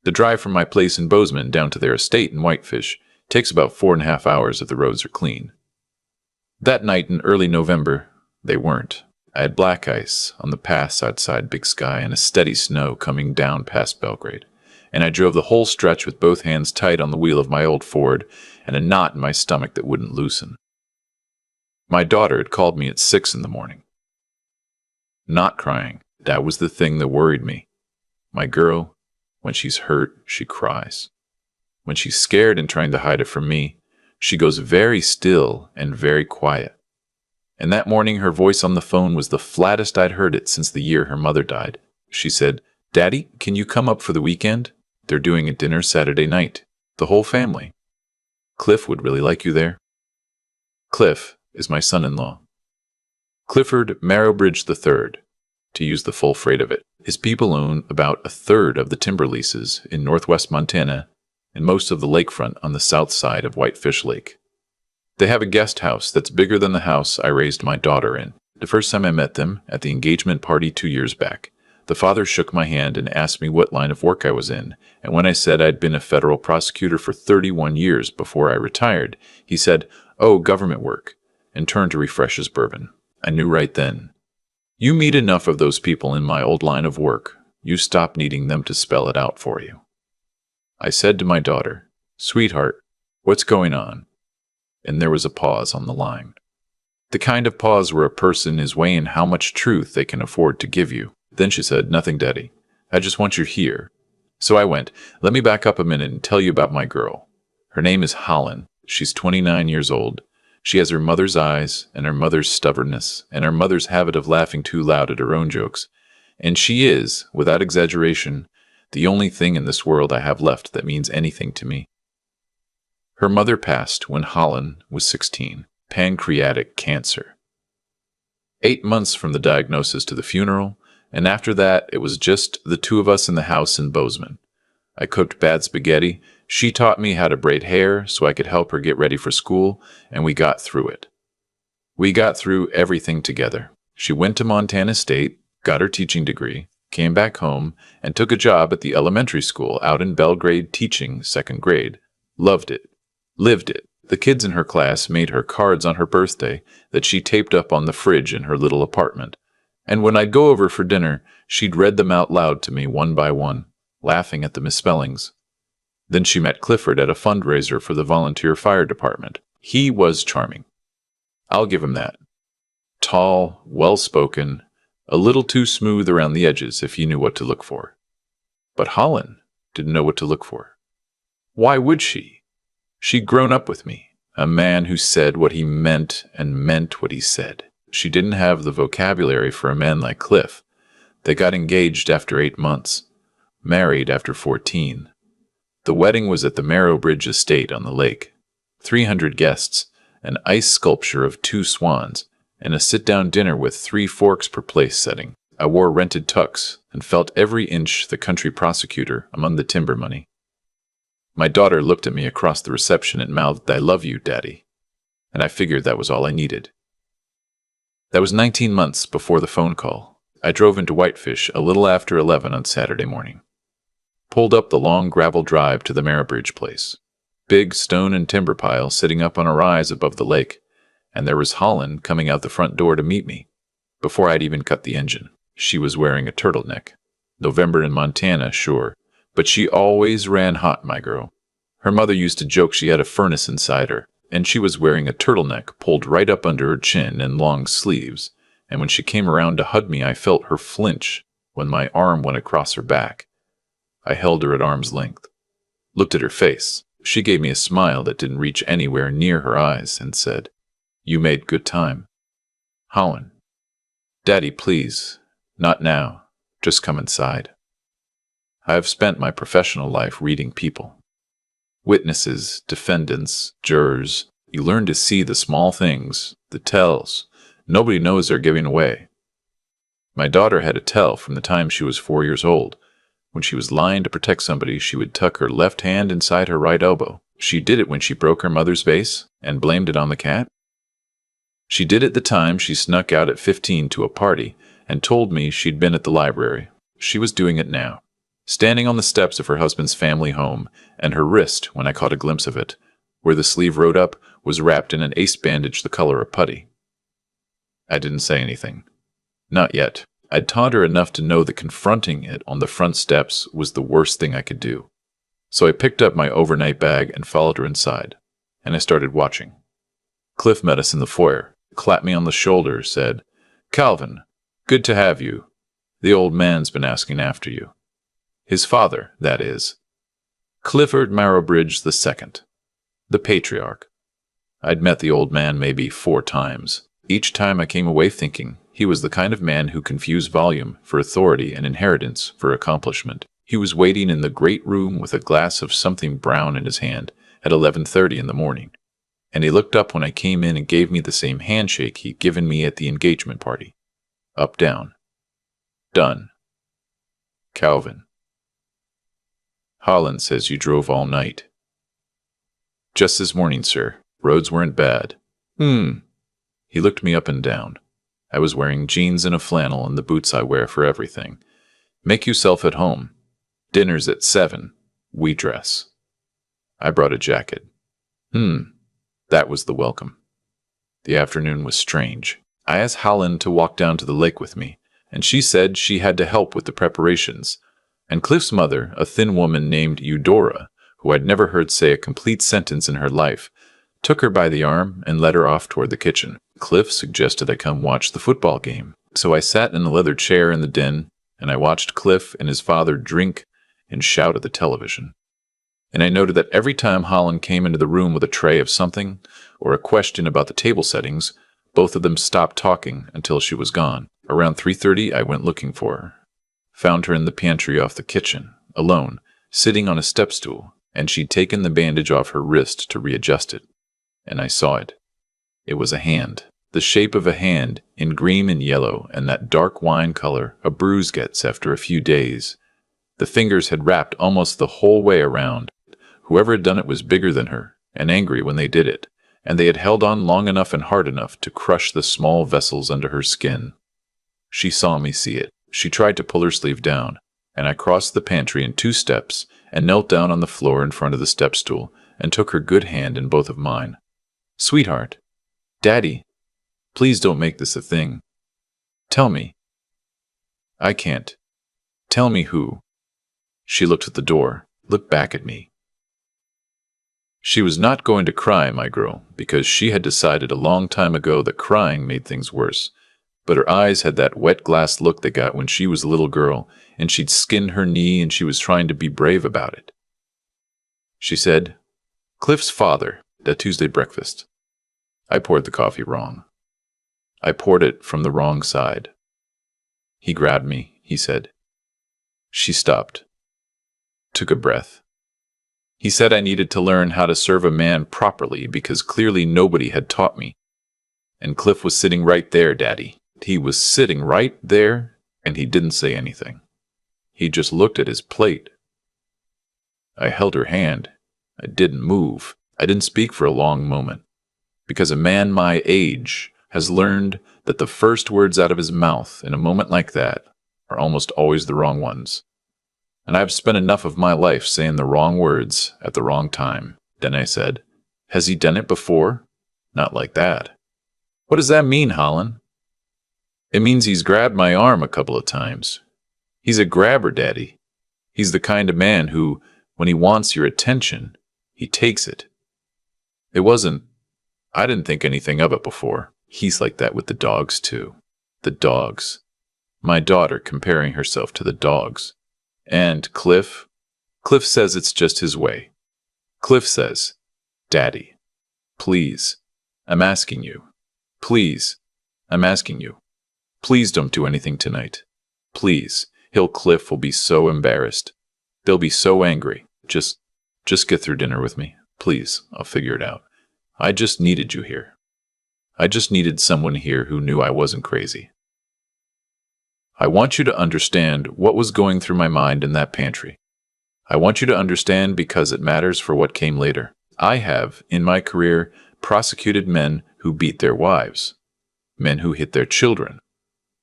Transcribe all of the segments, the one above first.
The drive from my place in Bozeman down to their estate in Whitefish takes about 4.5 hours if the roads are clean. That night in early November, they weren't. I had black ice on the pass outside Big Sky and a steady snow coming down past Belgrade, and I drove the whole stretch with both hands tight on the wheel of my old Ford and a knot in my stomach that wouldn't loosen. My daughter had called me at 6 in the morning. Not crying, that was the thing that worried me. My girl, when she's hurt, she cries. When she's scared and trying to hide it from me, she goes very still and very quiet. And that morning her voice on the phone was the flattest I'd heard it since the year her mother died. She said, "Daddy, can you come up for the weekend? They're doing a dinner Saturday night. The whole family. Cliff would really like you there." Cliff is my son-in-law. Clifford Marrowbridge III, to use the full freight of it. His people own about a third of the timber leases in northwest Montana and most of the lakefront on the south side of Whitefish Lake. They have a guest house that's bigger than the house I raised my daughter in. The first time I met them, at the engagement party 2 years back, the father shook my hand and asked me what line of work I was in, and when I said I'd been a federal prosecutor for 31 years before I retired, he said, "Oh, government work," and turned to refresh his bourbon. I knew right then. You meet enough of those people in my old line of work, you stop needing them to spell it out for you. I said to my daughter, "Sweetheart, what's going on?" And there was a pause on the line. The kind of pause where a person is weighing how much truth they can afford to give you. Then she said, "Nothing, Daddy. I just want you here." So I went, "Let me back up a minute and tell you about my girl. Her name is Holland. She's 29 years old. She has her mother's eyes and her mother's stubbornness and her mother's habit of laughing too loud at her own jokes. And she is, without exaggeration, the only thing in this world I have left that means anything to me. Her mother passed when Holland was 16, pancreatic cancer. 8 months from the diagnosis to the funeral, and after that it was just the two of us in the house in Bozeman. I cooked bad spaghetti, she taught me how to braid hair so I could help her get ready for school, and we got through it. We got through everything together. She went to Montana State, got her teaching degree, came back home, and took a job at the elementary school out in Belgrade teaching 2nd grade. Loved it. Lived it. The kids in her class made her cards on her birthday that she taped up on the fridge in her little apartment. And when I'd go over for dinner, she'd read them out loud to me one by one, laughing at the misspellings. Then she met Clifford at a fundraiser for the volunteer fire department. He was charming. I'll give him that. Tall, well-spoken, a little too smooth around the edges if you knew what to look for. But Holland didn't know what to look for. Why would she? She'd grown up with me, a man who said what he meant and meant what he said. She didn't have the vocabulary for a man like Cliff. They got engaged after 8 months, married after 14. The wedding was at the Marrowbridge estate on the lake. 300 guests, an ice sculpture of 2 swans, and a sit-down dinner with 3 forks per place setting. I wore rented tux and felt every inch the country prosecutor among the timber money. My daughter looked at me across the reception and mouthed, "I love you, Daddy." And I figured that was all I needed. That was 19 months before the phone call. I drove into Whitefish a little after 11 on Saturday morning. Pulled up the long gravel drive to the Marrowbridge place. Big stone and timber pile sitting up on a rise above the lake, and there was Holland coming out the front door to meet me. Before I'd even cut the engine, she was wearing a turtleneck. November in Montana, sure, but she always ran hot, my girl. Her mother used to joke she had a furnace inside her, and she was wearing a turtleneck pulled right up under her chin and long sleeves, and when she came around to hug me I felt her flinch when my arm went across her back. I held her at arm's length, looked at her face. She gave me a smile that didn't reach anywhere near her eyes and said, "You made good time." Holland. "Daddy, please, not now. Just come inside." I have spent my professional life reading people. Witnesses, defendants, jurors. You learn to see the small things, the tells. Nobody knows they're giving away. My daughter had a tell from the time she was 4 years old. When she was lying to protect somebody, she would tuck her left hand inside her right elbow. She did it when she broke her mother's vase and blamed it on the cat. She did it the time she snuck out at 15 to a party and told me she'd been at the library. She was doing it now. standing on the steps of her husband's family home, and her wrist, when I caught a glimpse of it, where the sleeve rode up, was wrapped in an ace bandage the color of putty. I didn't say anything. Not yet. I'd taught her enough to know that confronting it on the front steps was the worst thing I could do. So I picked up my overnight bag and followed her inside, and I started watching. Cliff met us in the foyer, clapped me on the shoulder, said, "Calvin, good to have you. The old man's been asking after you." His father, that is. Clifford Marrowbridge II, the patriarch. I'd met the old man maybe 4 times. Each time I came away thinking he was the kind of man who confused volume for authority and inheritance for accomplishment. He was waiting in the great room with a glass of something brown in his hand at 11:30 in the morning, and he looked up when I came in and gave me the same handshake he'd given me at the engagement party. Up, down. Done. Calvin. Holland says you drove all night. Just this morning, sir. Roads weren't bad. He looked me up and down. I was wearing jeans and a flannel and the boots I wear for everything. Make yourself at home. Dinner's at 7. We dress. I brought a jacket. That was the welcome. The afternoon was strange. I asked Holland to walk down to the lake with me, and she said she had to help with the preparations. And Cliff's mother, a thin woman named Eudora, who I'd never heard say a complete sentence in her life, took her by the arm and led her off toward the kitchen. Cliff suggested I come watch the football game. So I sat in a leather chair in the den, and I watched Cliff and his father drink and shout at the television. And I noted that every time Holland came into the room with a tray of something or a question about the table settings, both of them stopped talking until she was gone. Around 3:30, I went looking for her. Found her in the pantry off the kitchen, alone, sitting on a step stool, and she'd taken the bandage off her wrist to readjust it. And I saw it. It was a hand, the shape of a hand, in green and yellow and that dark wine color a bruise gets after a few days. The fingers had wrapped almost the whole way around. Whoever had done it was bigger than her, and angry when they did it, and they had held on long enough and hard enough to crush the small vessels under her skin. She saw me see it. She tried to pull her sleeve down, and I crossed the pantry in 2 steps and knelt down on the floor in front of the step stool and took her good hand in both of mine. "Sweetheart, Daddy, please don't make this a thing. Tell me." "I can't." "Tell me who." She looked at the door, looked back at me. She was not going to cry, my girl, because she had decided a long time ago that crying made things worse. But her eyes had that wet glass look they got when she was a little girl, and she'd skinned her knee and she was trying to be brave about it. She said, "Cliff's father, that Tuesday breakfast." I poured the coffee wrong. I poured it from the wrong side. "He grabbed me," he said. She stopped, took a breath. "He said I needed to learn how to serve a man properly because clearly nobody had taught me. And Cliff was sitting right there, Daddy. He was sitting right there, and he didn't say anything. He just looked at his plate." I held her hand. I didn't move. I didn't speak for a long moment, because a man my age has learned that the first words out of his mouth in a moment like that are almost always the wrong ones. And I've spent enough of my life saying the wrong words at the wrong time. Then I said, "Has he done it before?" "Not like that." "What does that mean, Holland?" "It means he's grabbed my arm a couple of times. He's a grabber, Daddy. He's the kind of man who, when he wants your attention, he takes it. I didn't think anything of it before. He's like that with the dogs, too. The dogs. My daughter comparing herself to the dogs. And Cliff says it's just his way. Cliff says, 'Daddy, please, I'm asking you. Please, I'm asking you. Please don't do anything tonight. Please, Cliff will be so embarrassed. They'll be so angry. Just get through dinner with me. Please, I'll figure it out. I just needed you here. I just needed someone here who knew I wasn't crazy.' I want you to understand what was going through my mind in that pantry. I want you to understand because it matters for what came later. I have, in my career, prosecuted men who beat their wives, men who hit their children,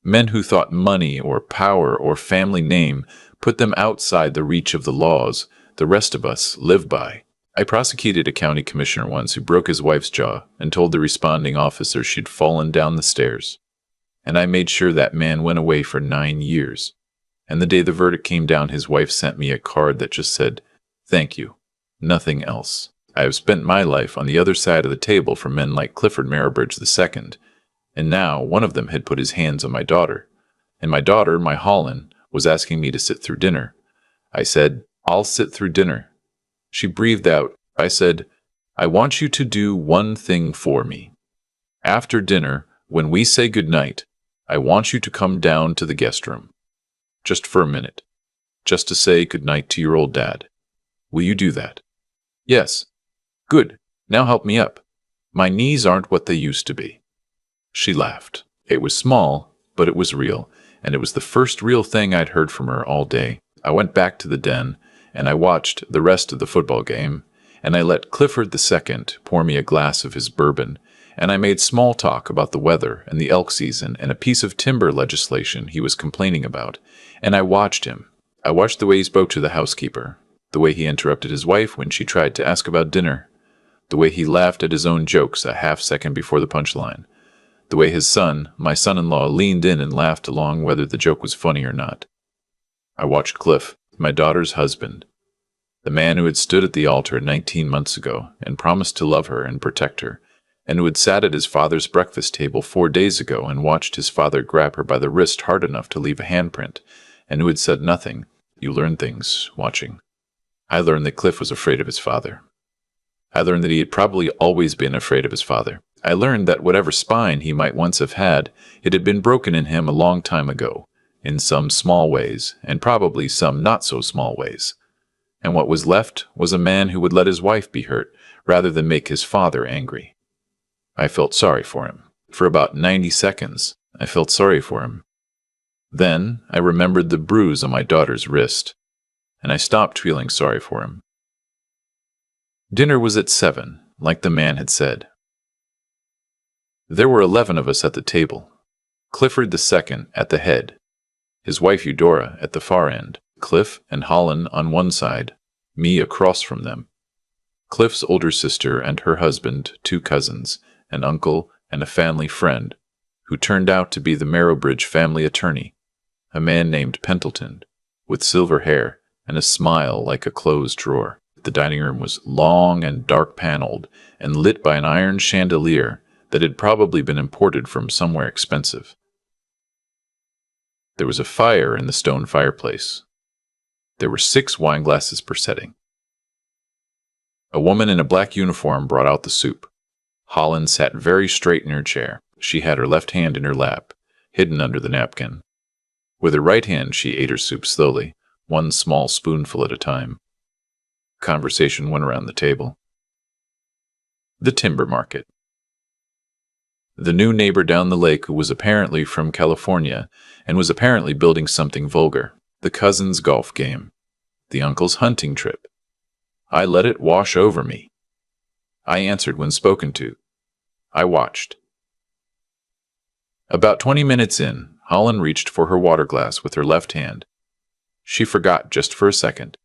men who thought money or power or family name put them outside the reach of the laws the rest of us live by. I prosecuted a county commissioner once who broke his wife's jaw and told the responding officer she'd fallen down the stairs. And I made sure that man went away for 9 years. And the day the verdict came down, his wife sent me a card that just said, "Thank you. Nothing else." I have spent my life on the other side of the table for men like Clifford Marybridge II, and now one of them had put his hands on my daughter. And my daughter, my Holland, was asking me to sit through dinner. I said, "I'll sit through dinner." She breathed out. I said, "I want you to do one thing for me. After dinner, when we say goodnight, I want you to come down to the guest room. Just for a minute. Just to say goodnight to your old dad. Will you do that?" "Yes." "Good. Now help me up. My knees aren't what they used to be." She laughed. It was small, but it was real, and it was the first real thing I'd heard from her all day. I went back to the den, and I watched the rest of the football game, and I let Clifford II pour me a glass of his bourbon, and I made small talk about the weather and the elk season and a piece of timber legislation he was complaining about, and I watched him. I watched the way he spoke to the housekeeper, the way he interrupted his wife when she tried to ask about dinner, the way he laughed at his own jokes a half-second before the punchline, the way his son, my son-in-law, leaned in and laughed along whether the joke was funny or not. I watched Cliff, my daughter's husband, the man who had stood at the altar 19 months ago and promised to love her and protect her, and who had sat at his father's breakfast table 4 days ago and watched his father grab her by the wrist hard enough to leave a handprint, and who had said nothing. You learn things watching. I learned that Cliff was afraid of his father. I learned that he had probably always been afraid of his father. I learned that whatever spine he might once have had, it had been broken in him a long time ago, in some small ways, and probably some not-so-small ways. And what was left was a man who would let his wife be hurt, rather than make his father angry. I felt sorry for him. For about 90 seconds, I felt sorry for him. Then I remembered the bruise on my daughter's wrist, and I stopped feeling sorry for him. Dinner was at 7, like the man had said. There were 11 of us at the table. Clifford II at the head, his wife Eudora at the far end, Cliff and Holland on one side, me across from them, Cliff's older sister and her husband, 2 cousins, an uncle, and a family friend, who turned out to be the Marybridge family attorney, a man named Pendleton, with silver hair and a smile like a closed drawer. The dining room was long and dark-paneled and lit by an iron chandelier that had probably been imported from somewhere expensive. There was a fire in the stone fireplace. There were 6 wine glasses per setting. A woman in a black uniform brought out the soup. Holland sat very straight in her chair. She had her left hand in her lap, hidden under the napkin. With her right hand she ate her soup slowly, one small spoonful at a time. Conversation went around the table. The timber market. The new neighbor down the lake who was apparently from California and was apparently building something vulgar. The cousin's golf game. The uncle's hunting trip. I let it wash over me. I answered when spoken to. I watched. About 20 minutes in, Holland reached for her water glass with her left hand. She forgot just for a second,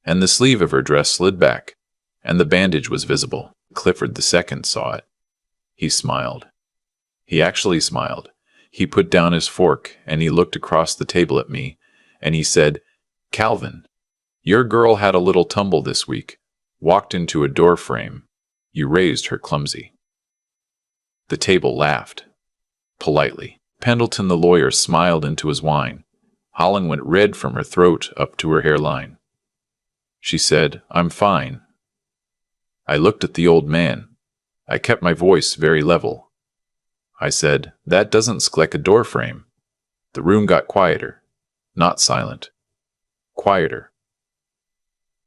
and the sleeve of her dress slid back, and the bandage was visible. Clifford II saw it. He smiled. He actually smiled. He put down his fork, and he looked across the table at me, and he said, "Calvin, your girl had a little tumble this week, walked into a door frame. You raised her clumsy." The table laughed. Politely. Pendleton the lawyer smiled into his wine. Holland went red from her throat up to her hairline. She said, "I'm fine." I looked at the old man. I kept my voice very level. I said, "That doesn't look like a door frame." The room got quieter. Not silent. Quieter.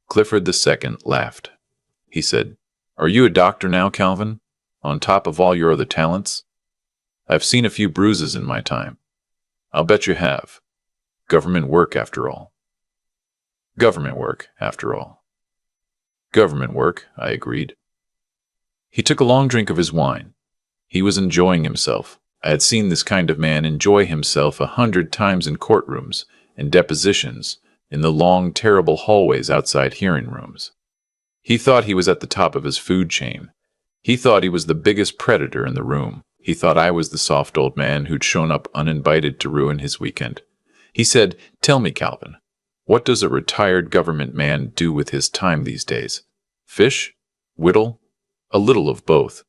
Clifford II laughed. He said, "Are you a doctor now, Calvin? On top of all your other talents? I've seen a few bruises in my time. I'll bet you have. Government work, after all." Government work, after all. Government work, I agreed. He took a long drink of his wine. He was enjoying himself. I had seen this kind of man enjoy himself 100 times in courtrooms, in depositions, in the long, terrible hallways outside hearing rooms. He thought he was at the top of his food chain. He thought he was the biggest predator in the room. He thought I was the soft old man who'd shown up uninvited to ruin his weekend. He said, "Tell me, Calvin, what does a retired government man do with his time these days? Fish? Whittle? A little of both."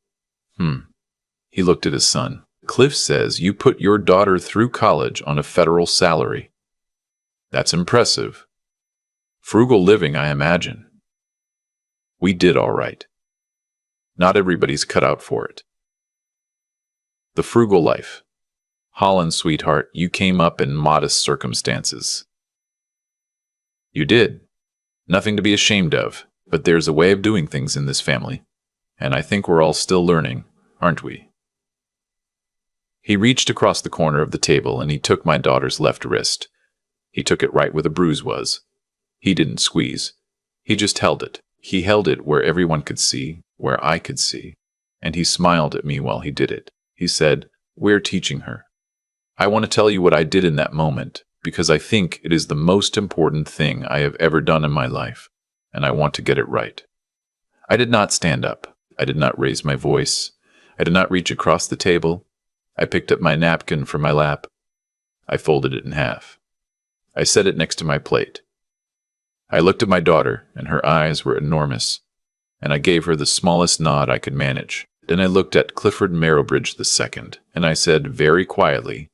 He looked at his son. "Cliff says you put your daughter through college on a federal salary. That's impressive. Frugal living, I imagine." We did all right. Not everybody's cut out for it. The frugal life. Holland, sweetheart, you came up in modest circumstances. You did. Nothing to be ashamed of, but there's a way of doing things in this family, and I think we're all still learning, aren't we? He reached across the corner of the table and he took my daughter's left wrist. He took it right where the bruise was. He didn't squeeze. He just held it. He held it where everyone could see, where I could see, and he smiled at me while he did it. He said, "We're teaching her." I want to tell you what I did in that moment, because I think it is the most important thing I have ever done in my life, and I want to get it right. I did not stand up. I did not raise my voice. I did not reach across the table. I picked up my napkin from my lap. I folded it in half. I set it next to my plate. I looked at my daughter, and her eyes were enormous, and I gave her the smallest nod I could manage. Then I looked at Clifford Marrowbridge II, and I said very quietly,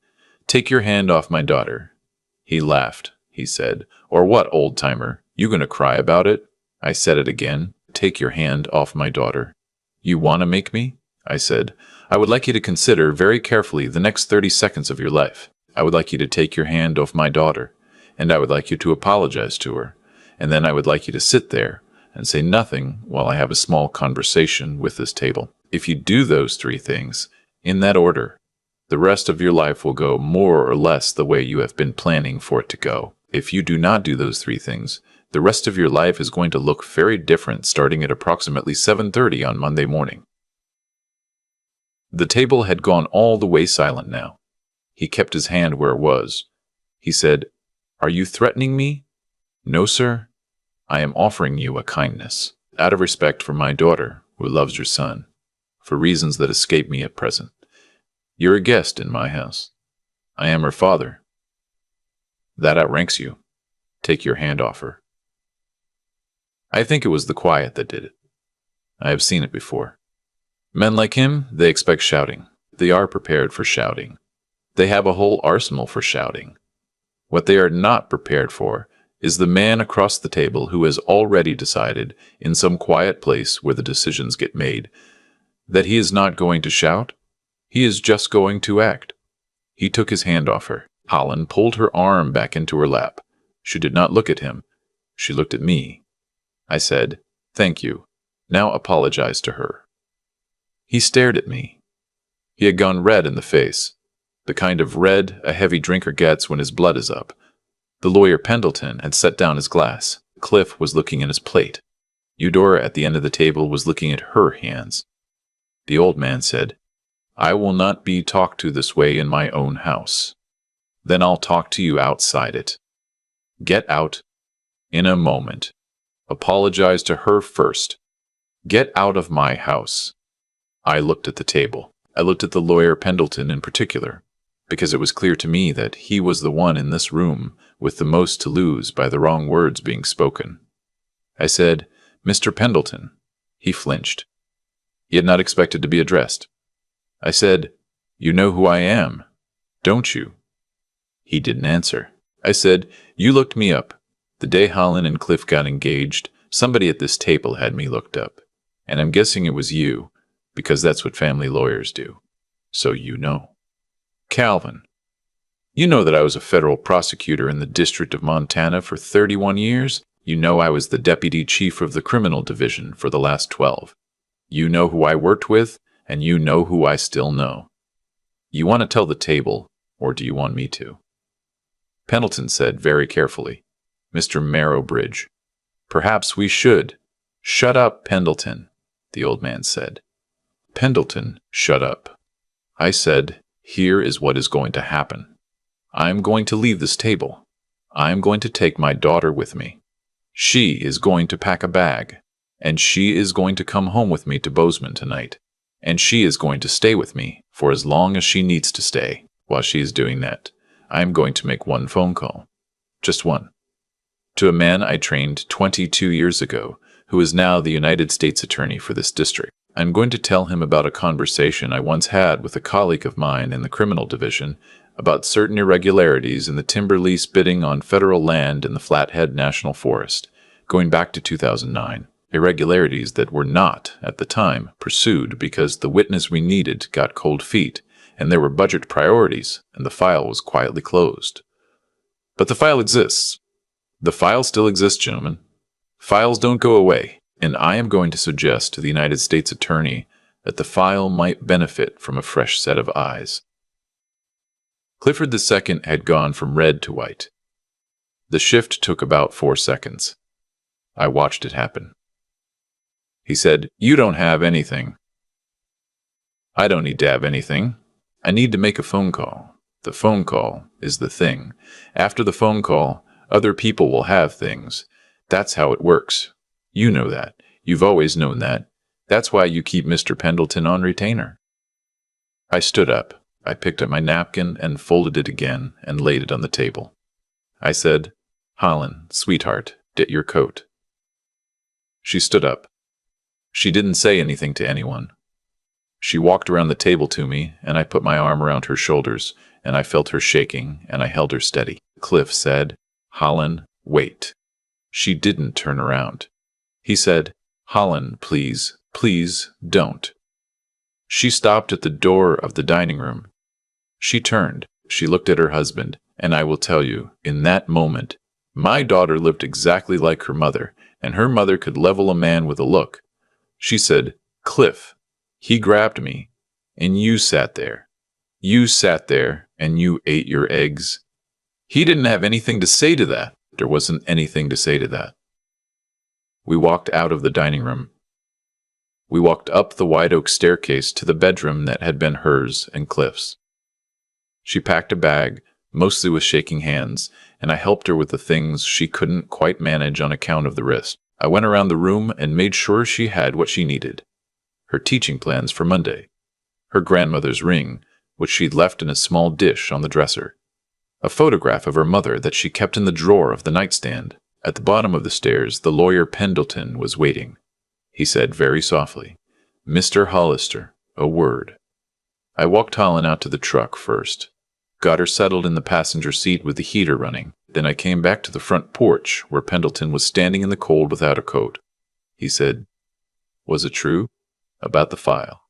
"Take your hand off my daughter." He laughed. He said, "Or what, old-timer? You gonna cry about it?" I said it again. "Take your hand off my daughter." "You want to make me?" I said. "I would like you to consider very carefully the next 30 seconds of your life. I would like you to take your hand off my daughter, and I would like you to apologize to her, and then I would like you to sit there and say nothing while I have a small conversation with this table. If you do those 3 things, in that order, the rest of your life will go more or less the way you have been planning for it to go. If you do not do those 3 things, the rest of your life is going to look very different starting at approximately 7:30 on Monday morning." The table had gone all the way silent now. He kept his hand where it was. He said, "Are you threatening me?" "No, sir. I am offering you a kindness, out of respect for my daughter, who loves your son, for reasons that escape me at present. You're a guest in my house. I am her father. That outranks you. Take your hand off her." I think it was the quiet that did it. I have seen it before. Men like him, they expect shouting. They are prepared for shouting. They have a whole arsenal for shouting. What they are not prepared for is the man across the table who has already decided, in some quiet place where the decisions get made, that he is not going to shout. He is just going to act. He took his hand off her. Holland pulled her arm back into her lap. She did not look at him. She looked at me. I said, "Thank you. Now apologize to her." He stared at me. He had gone red in the face, the kind of red a heavy drinker gets when his blood is up. The lawyer Pendleton had set down his glass. Cliff was looking at his plate. Eudora at the end of the table was looking at her hands. The old man said, "I will not be talked to this way in my own house. Then I'll talk to you outside it. Get out in a moment. Apologize to her first. Get out of my house." I looked at the table. I looked at the lawyer Pendleton in particular, because it was clear to me that he was the one in this room with the most to lose by the wrong words being spoken. I said, "Mr. Pendleton." He flinched. He had not expected to be addressed. I said, "You know who I am, don't you?" He didn't answer. I said, "You looked me up. The day Holland and Cliff got engaged, somebody at this table had me looked up. And I'm guessing it was you, because that's what family lawyers do. So you know." "Calvin, you know that I was a federal prosecutor in the District of Montana for 31 years. You know I was the deputy chief of the criminal division for the last 12. You know who I worked with, and you know who I still know. You want to tell the table, or do you want me to?" Pendleton said very carefully, "Mr. Marrowbridge, perhaps we should." "Shut up, Pendleton," the old man said. Pendleton shut up. I said, "Here is what is going to happen. I am going to leave this table. I am going to take my daughter with me. She is going to pack a bag, and she is going to come home with me to Bozeman tonight, and she is going to stay with me for as long as she needs to stay. While she is doing that, I am going to make one phone call. Just one. To a man I trained 22 years ago, who is now the United States Attorney for this district. I'm going to tell him about a conversation I once had with a colleague of mine in the criminal division about certain irregularities in the timber lease bidding on federal land in the Flathead National Forest, going back to 2009. Irregularities that were not, at the time, pursued because the witness we needed got cold feet, and there were budget priorities, and the file was quietly closed. But the file exists. The file still exists, gentlemen. Files don't go away, and I am going to suggest to the United States Attorney that the file might benefit from a fresh set of eyes. Clifford II had gone from red to white. The shift took about 4 seconds. I watched it happen. He said, "You don't have anything." I don't need to have anything. I need to make a phone call. The phone call is the thing. After the phone call, other people will have things. That's how it works. You know that. You've always known that. That's why you keep Mr. Pendleton on retainer. I stood up. I picked up my napkin and folded it again and laid it on the table. I said, "Holland, sweetheart, get your coat." She stood up. She didn't say anything to anyone. She walked around the table to me, and I put my arm around her shoulders, and I felt her shaking, and I held her steady. Cliff said, "Holland, wait." She didn't turn around. He said, "Holland, please, please don't." She stopped at the door of the dining room. She turned. She looked at her husband, and I will tell you, in that moment, my daughter looked exactly like her mother, and her mother could level a man with a look. She said, "Cliff, he grabbed me, and you sat there. You sat there, and you ate your eggs." He didn't have anything to say to that. There wasn't anything to say to that. We walked out of the dining room. We walked up the wide oak staircase to the bedroom that had been hers and Cliff's. She packed a bag, mostly with shaking hands, and I helped her with the things she couldn't quite manage on account of the wrist. I went around the room and made sure she had what she needed. Her teaching plans for Monday. Her grandmother's ring, which she'd left in a small dish on the dresser. A photograph of her mother that she kept in the drawer of the nightstand. At the bottom of the stairs, the lawyer Pendleton was waiting. He said very softly, "Mr. Hollister, a word." I walked Holland out to the truck first. Got her settled in the passenger seat with the heater running. Then I came back to the front porch where Pendleton was standing in the cold without a coat. He said, "Was it true? About the file?"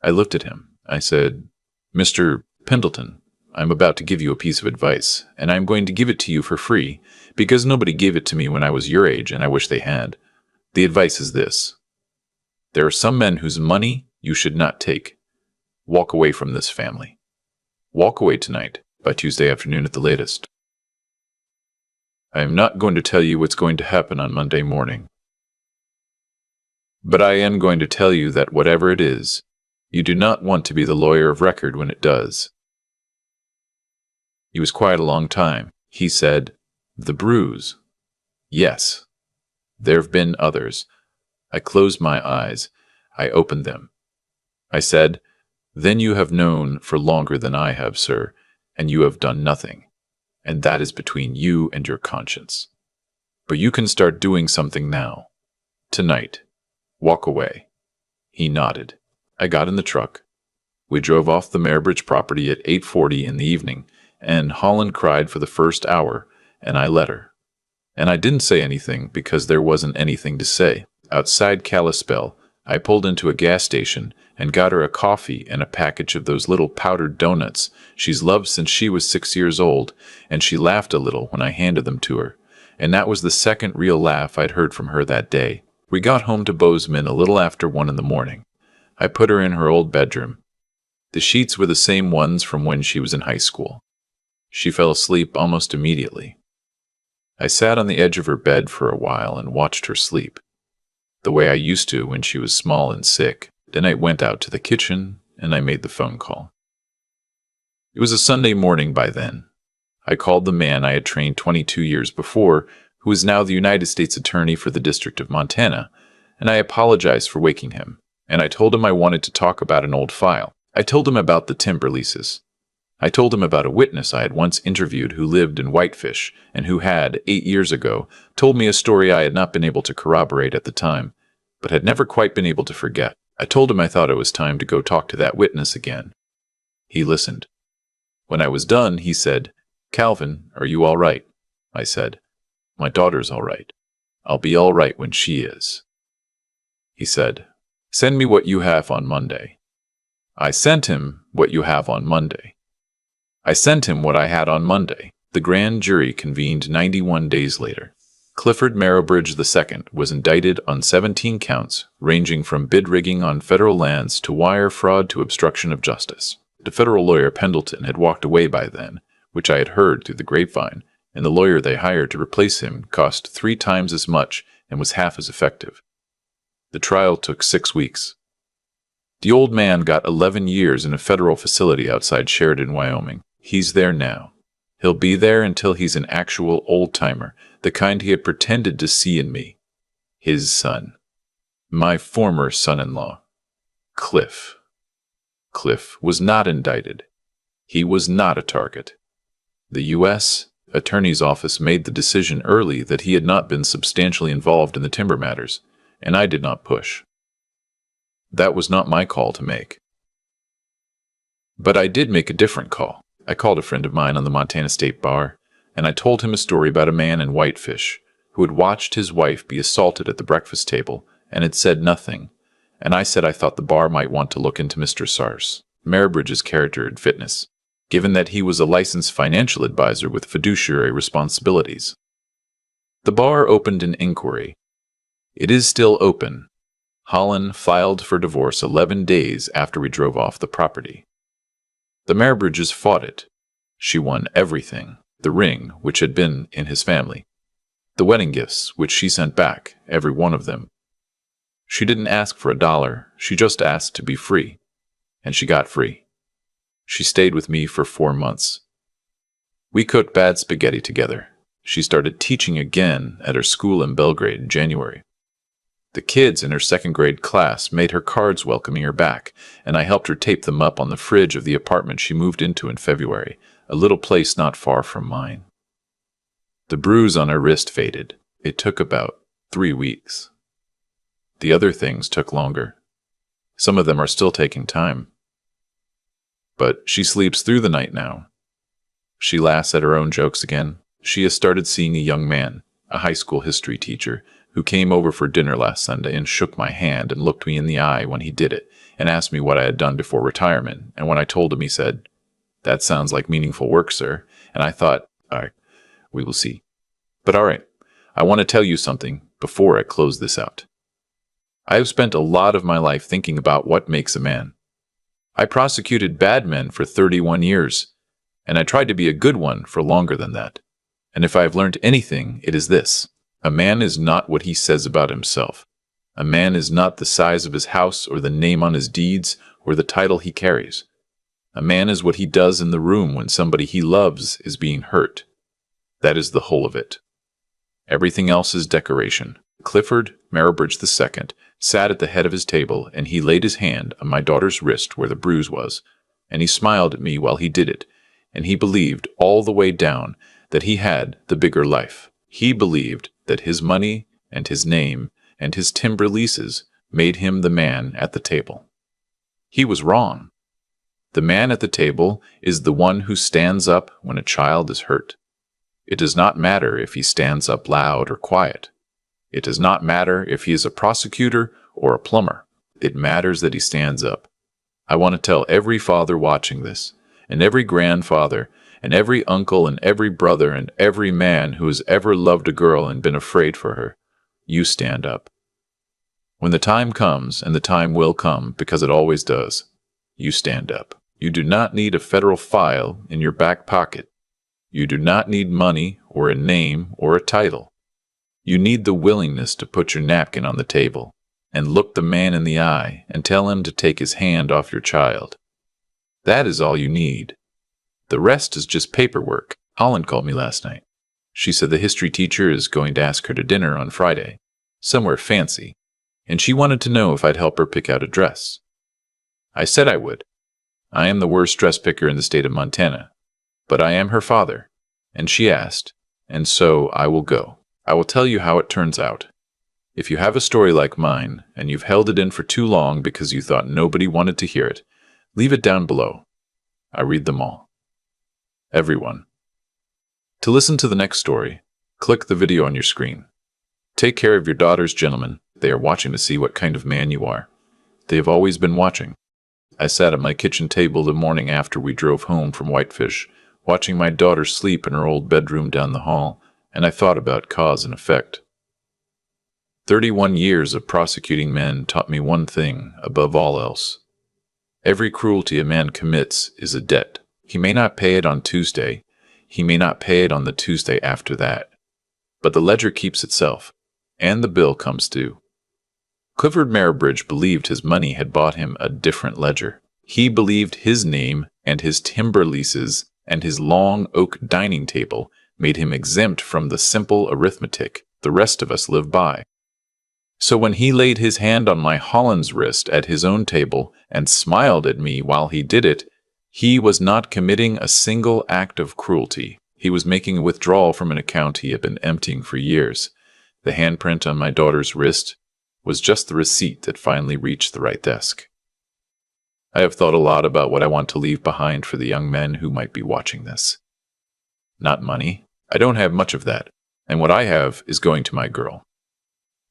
I looked at him. I said, "Mr. Pendleton, I'm about to give you a piece of advice, and I'm going to give it to you for free, because nobody gave it to me when I was your age, and I wish they had. The advice is this. There are some men whose money you should not take. Walk away from this family. Walk away tonight, by Tuesday afternoon at the latest. I am not going to tell you what's going to happen on Monday morning. But I am going to tell you that whatever it is, you do not want to be the lawyer of record when it does." He was quiet a long time. He said, "The bruise. Yes. There have been others." I closed my eyes. I opened them. I said, "Then you have known for longer than I have, sir, and you have done nothing. And that is between you and your conscience. But you can start doing something now. Tonight. Walk away." He nodded. I got in the truck. We drove off the Marebridge property at 8:40 in the evening, and Holland cried for the first hour, and I let her. And I didn't say anything because there wasn't anything to say. Outside Kalispell, I pulled into a gas station and got her a coffee and a package of those little powdered donuts she's loved since she was 6 years old, and she laughed a little when I handed them to her, and that was the second real laugh I'd heard from her that day. We got home to Bozeman a little after 1 in the morning. I put her in her old bedroom. The sheets were the same ones from when she was in high school. She fell asleep almost immediately. I sat on the edge of her bed for a while and watched her sleep, the way I used to when she was small and sick. Then I went out to the kitchen and I made the phone call. It was a Sunday morning by then. I called the man I had trained 22 years before, who is now the United States Attorney for the District of Montana, and I apologized for waking him, and I told him I wanted to talk about an old file. I told him about the timber leases. I told him about a witness I had once interviewed who lived in Whitefish and who had, 8 years ago, told me a story I had not been able to corroborate at the time, but had never quite been able to forget. I told him I thought it was time to go talk to that witness again. He listened. When I was done, he said, "Calvin, are you all right?" I said, "My daughter's all right. I'll be all right when she is." He said, "Send me what you have on Monday." I sent him what you have on Monday. I sent him what I had on Monday. The grand jury convened 91 days later. Clifford Marrowbridge II was indicted on 17 counts, ranging from bid rigging on federal lands to wire fraud to obstruction of justice. The federal lawyer Pendleton had walked away by then, which I had heard through the grapevine, and the lawyer they hired to replace him cost 3 times as much and was half as effective. The trial took 6 weeks. The old man got 11 years in a federal facility outside Sheridan, Wyoming. He's there now. He'll be there until he's an actual old-timer, the kind he had pretended to see in me. His son. My former son-in-law. Cliff. Cliff was not indicted. He was not a target. The U.S. Attorney's Office made the decision early that he had not been substantially involved in the timber matters, and I did not push. That was not my call to make. But I did make a different call. I called a friend of mine on the Montana State Bar, and I told him a story about a man in Whitefish who had watched his wife be assaulted at the breakfast table and had said nothing, and I said I thought the bar might want to look into Mr. Sars, Marrowbridge's character and fitness, given that he was a licensed financial advisor with fiduciary responsibilities. The bar opened an inquiry. It is still open. Holland filed for divorce 11 days after we drove off the property. The Marrowbridges fought it. She won everything. The ring, which had been in his family. The wedding gifts, which she sent back, every one of them. She didn't ask for $1. She just asked to be free. And she got free. She stayed with me for 4 months. We cooked bad spaghetti together. She started teaching again at her school in Belgrade in January. The kids in her 2nd grade class made her cards welcoming her back, and I helped her tape them up on the fridge of the apartment she moved into in February, a little place not far from mine. The bruise on her wrist faded. It took about 3 weeks. The other things took longer. Some of them are still taking time. But she sleeps through the night now. She laughs at her own jokes again. She has started seeing a young man, a high school history teacher, who came over for dinner last Sunday and shook my hand and looked me in the eye when he did it and asked me what I had done before retirement, and when I told him, he said, "That sounds like meaningful work, sir." And I thought, all right, we will see. But all right, I want to tell you something before I close this out. I have spent a lot of my life thinking about what makes a man. I prosecuted bad men for 31 years, and I tried to be a good one for longer than that. And if I have learned anything, it is this. A man is not what he says about himself. A man is not the size of his house or the name on his deeds or the title he carries. A man is what he does in the room when somebody he loves is being hurt. That is the whole of it. Everything else is decoration. Clifford Marrowbridge II sat at the head of his table, and he laid his hand on my daughter's wrist where the bruise was, and he smiled at me while he did it, and he believed all the way down that he had the bigger life. He believed that his money and his name and his timber leases made him the man at the table. He was wrong. The man at the table is the one who stands up when a child is hurt. It does not matter if he stands up loud or quiet. It does not matter if he is a prosecutor or a plumber. It matters that he stands up. I want to tell every father watching this, and every grandfather, and every uncle, and every brother, and every man who has ever loved a girl and been afraid for her, you stand up. When the time comes, and the time will come, because it always does, you stand up. You do not need a federal file in your back pocket. You do not need money or a name or a title. You need the willingness to put your napkin on the table and look the man in the eye and tell him to take his hand off your child. That is all you need. The rest is just paperwork. Holland called me last night. She said the history teacher is going to ask her to dinner on Friday, somewhere fancy, and she wanted to know if I'd help her pick out a dress. I said I would. I am the worst dress picker in the state of Montana, but I am her father, and she asked, and so I will go. I will tell you how it turns out. If you have a story like mine, and you've held it in for too long because you thought nobody wanted to hear it, leave it down below. I read them all. Everyone. To listen to the next story, click the video on your screen. Take care of your daughters, gentlemen. They are watching to see what kind of man you are. They have always been watching. I sat at my kitchen table the morning after we drove home from Whitefish, watching my daughter sleep in her old bedroom down the hall, and I thought about cause and effect. 31 years of prosecuting men taught me one thing above all else. Every cruelty a man commits is a debt. He may not pay it on Tuesday. He may not pay it on the Tuesday after that. But the ledger keeps itself, and the bill comes due. Clifford Marybridge believed his money had bought him a different ledger. He believed his name and his timber leases and his long oak dining table made him exempt from the simple arithmetic the rest of us live by. So when he laid his hand on my Holland's wrist at his own table and smiled at me while he did it, he was not committing a single act of cruelty. He was making a withdrawal from an account he had been emptying for years. The handprint on my daughter's wrist was just the receipt that finally reached the right desk. I have thought a lot about what I want to leave behind for the young men who might be watching this. Not money. I don't have much of that, and what I have is going to my girl.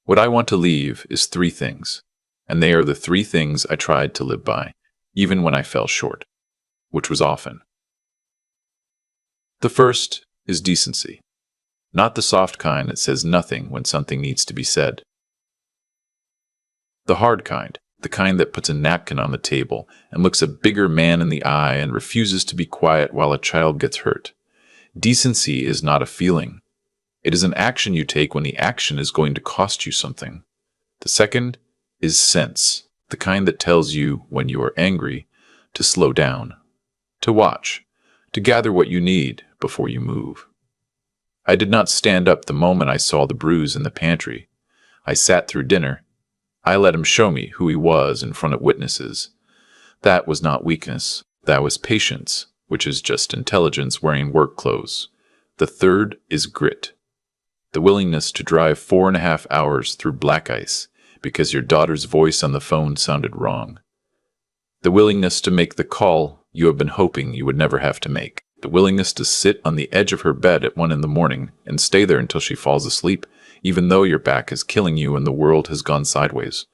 What I want to leave is 3 things, and they are the 3 things I tried to live by, even when I fell short, which was often. The first is decency, not the soft kind that says nothing when something needs to be said. The hard kind, the kind that puts a napkin on the table and looks a bigger man in the eye and refuses to be quiet while a child gets hurt. Decency is not a feeling. It is an action you take when the action is going to cost you something. The second is sense, the kind that tells you, when you are angry, to slow down, to watch, to gather what you need before you move. I did not stand up the moment I saw the bruise in the pantry. I sat through dinner. I let him show me who he was in front of witnesses. That was not weakness. That was patience, which is just intelligence wearing work clothes. The third is grit. The willingness to drive 4.5 hours through black ice because your daughter's voice on the phone sounded wrong. The willingness to make the call you have been hoping you would never have to make. The willingness to sit on the edge of her bed at 1 a.m. and stay there until she falls asleep, even though your back is killing you and the world has gone sideways.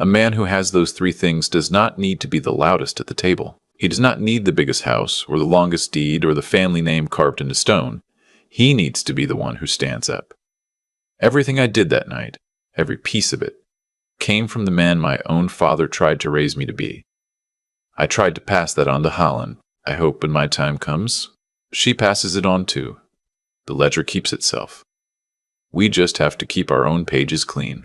A man who has those 3 things does not need to be the loudest at the table. He does not need the biggest house or the longest deed or the family name carved into stone. He needs to be the one who stands up. Everything I did that night, every piece of it, came from the man my own father tried to raise me to be. I tried to pass that on to Holland. I hope when my time comes, she passes it on too. The ledger keeps itself. We just have to keep our own pages clean.